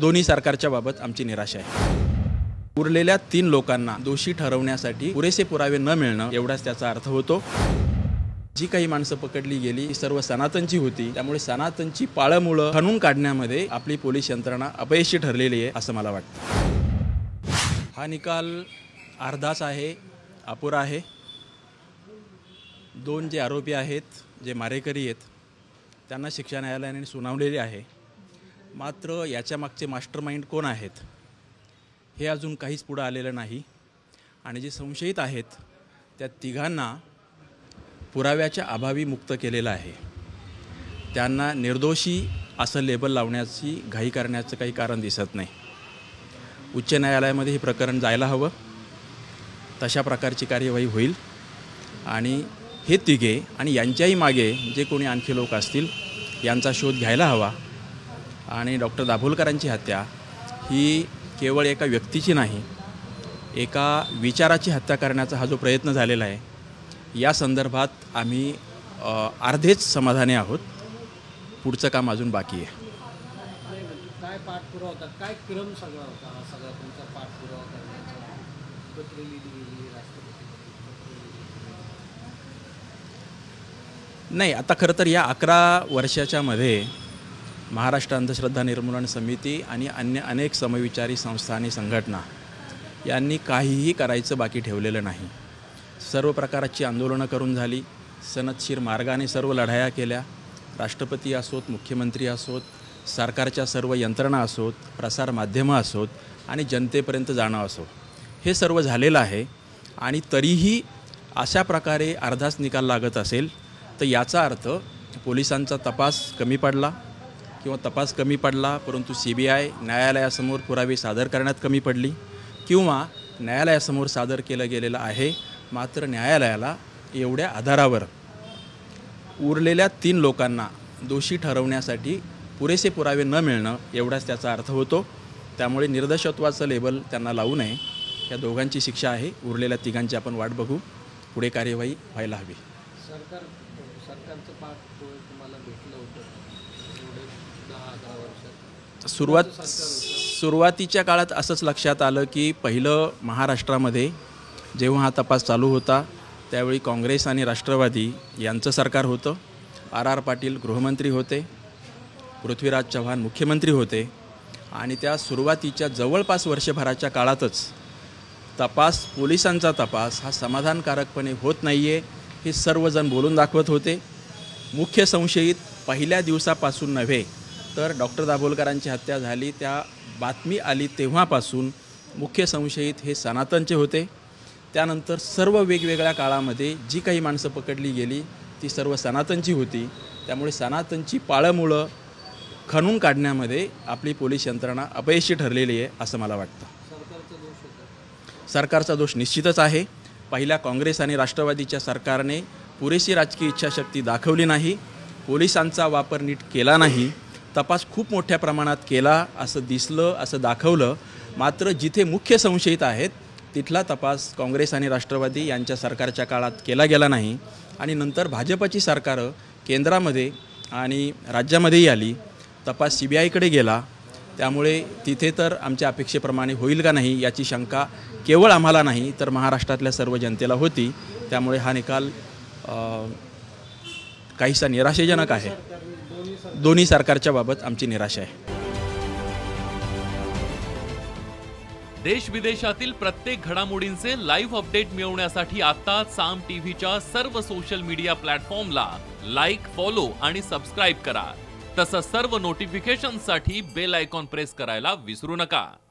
दोन्ही सरकारच्या बाबत आमची निराशा आहे। उरलेल्या 3 लोकांना दोषी ठरवण्यासाठी पुरेसे पुरावे न मिळणं एवढाच त्याचा अर्थ होतो। जी काही माणसं पकडली गेली ती सर्व सनातनची होती, त्यामुळे सनातनची पाळंमुळं खणून काढण्यामध्ये आपली पोलीस यंत्रणा अपयशी ठरलेली आहे असं मला वाटतं। हा निकाल अर्धाच आहे, अपुरा आहे। 2 जे आरोपी आहेत, जे मारेकरी आहेत, त्यांना शिक्षा न्यायालयाने सुनावलेली आहे। मात्र याच्या मागचे मास्टरमाइंड कोण आहेत हे अजून काहीच पुढे आलेलं नाही आणि जे संशयित आहेत त्या तिघांना पुराव्याच्या अभावी मुक्त केलेलं आहे। त्यांना निर्दोषी असं लेबल लावण्याची घाई करण्याचं काही कारण दिसत नाही। उच्च न्यायालयामध्ये हे प्रकरण जायला हवं, तशा प्रकारची कार्यवाही होईल आणि हे तिघे आणि यांच्याही मागे जे कोणी आणखी लोक असतील यांचा शोध घ्यायला हवा। आणि डॉक्टर दाभोलकरांची हत्या ही केवळ एका व्यक्तीची नाही, एका विचाराची हत्या करण्याचा हा जो प्रयत्न झालेला आहे या संदर्भात आम्ही अर्धेच समाधानी आहोत। पुढचं काम अजून बाकी आहे। काय पाठपुरावा होता, काय क्रम सगळा होता, हा सगळा तुमचा पाठपुरावा करण्याचा? पत्र लिहिली, राष्ट्रपती नाही, आता खरं तर या 11 वर्षाच्या मध्ये महाराष्ट्र अंधश्रद्धा निर्मूलन समिती आणि अन्य अनेक समविचारी संस्था आणि संघटना यांनी काहीही करायचं बाकी ठेवलेलं नाही। सर्व प्रकारची आंदोलनं करून झाली, सनदशीर मार्गाने सर्व लढाया केल्या। राष्ट्रपती असोत, मुख्यमंत्री असोत, सरकारच्या सर्व यंत्रणा असोत, प्रसार माध्यमं असोत आणि जनतेपर्यंत जाणं असो, हे सर्व झालेलं आहे। आणि तरीही अशा प्रकारे अर्धाच निकाल लागत असेल तर याचा अर्थ पोलिसांचा तपास कमी पडला किंवा तपास कमी पडला, परंतु CBI न्यायालयासमोर पुरावे सादर करण्यात कमी पडली, किंवा न्यायालयासमोर सादर केलं गेलेलं आहे मात्र न्यायालयाला एवढ्या आधारावर उरलेल्या 3 लोकांना दोषी ठरवण्यासाठी पुरेसे पुरावे न मिळणं एवढाच त्याचा अर्थ होतो। त्यामुळे निर्दोषत्वाचं लेबल त्यांना लावू नये। या दोघांची शिक्षा आहे, उरलेल्या तिघांची आपण वाट बघू, पुढे कार्यवाही व्हायला हवी। सरकारचं पाठबळ तुम्हाला भेटलं होतं एवढे 10 वर्षात? सुरुवातीच्या काळात असंच लक्षात आलं की पहिलं महाराष्ट्रामध्ये जेव्हा हा तपास चालू होता त्यावेळी काँग्रेस आणि राष्ट्रवादी यांचं सरकार होतं। RR पाटील गृहमंत्री होते, पृथ्वीराज चव्हाण मुख्यमंत्री होते आणि त्या सुरुवातीच्या जवळपास वर्षभराच्या काळातच पोलिसांचा तपास हा समाधानकारकपणे होत नाही आहे हे सर्वजण बोलून दाखवत होते। मुख्य संशयित पहिल्या दिवसापासून नव्हे तर डॉक्टर दाभोलकरांची हत्या झाली त्या बातमी आली तेव्हापासून मुख्य संशयित हे सनातनचे होते। त्यानंतर सर्व वेगवेगळ्या काळामध्ये जी काही माणसं पकडली गेली ती सर्व सनातनची होती, त्यामुळे सनातनची पाळंमुळं खणून काढण्यामध्ये आपली पोलीस यंत्रणा अपयशी ठरलेली आहे असं मला वाटतं। सरकारचा दोष निश्चितच आहे। पहिल्या काँग्रेस आणि राष्ट्रवादीच्या सरकारने पुरेशी राजकीय इच्छाशक्ती दाखवली नाही, पोलिसांचा वापर नीट केला नाही, तपास खूप मोठ्या प्रमाणात केला असं दिसलं, असं दाखवलं, मात्र जिथे मुख्य संशयित आहेत तिथला तपास काँग्रेस आणि राष्ट्रवादी यांच्या सरकारच्या काळात केला गेला नाही आणि नंतर भाजपची सरकारं केंद्रामध्ये आणि राज्यामध्येही आली, तपास CBIकडे गेला। त्यामुळे तिथे तर आमच्या अपेक्षेप्रमाणे होईल का नाही याची शंका केवळ आम्हाला नाही तर महाराष्ट्रातल्या सर्व जनतेला होती। त्यामुळे हा निकाल काहीसा निराशाजनक आहे। दोन्ही सरकारच्या बाबत आमची निराशा आहे। देश विदेशातील प्रत्येक घडामोडींचे लाईव्ह अपडेट मिळवण्यासाठी आता साम टीव्हीच्या सर्व सोशल मीडिया प्लॅटफॉर्मला लाईक, फॉलो आणि सबस्क्राईब करा। तसंच सर्व नोटिफिकेशनसाठी बेल आयकॉन प्रेस करायला विसरू नका।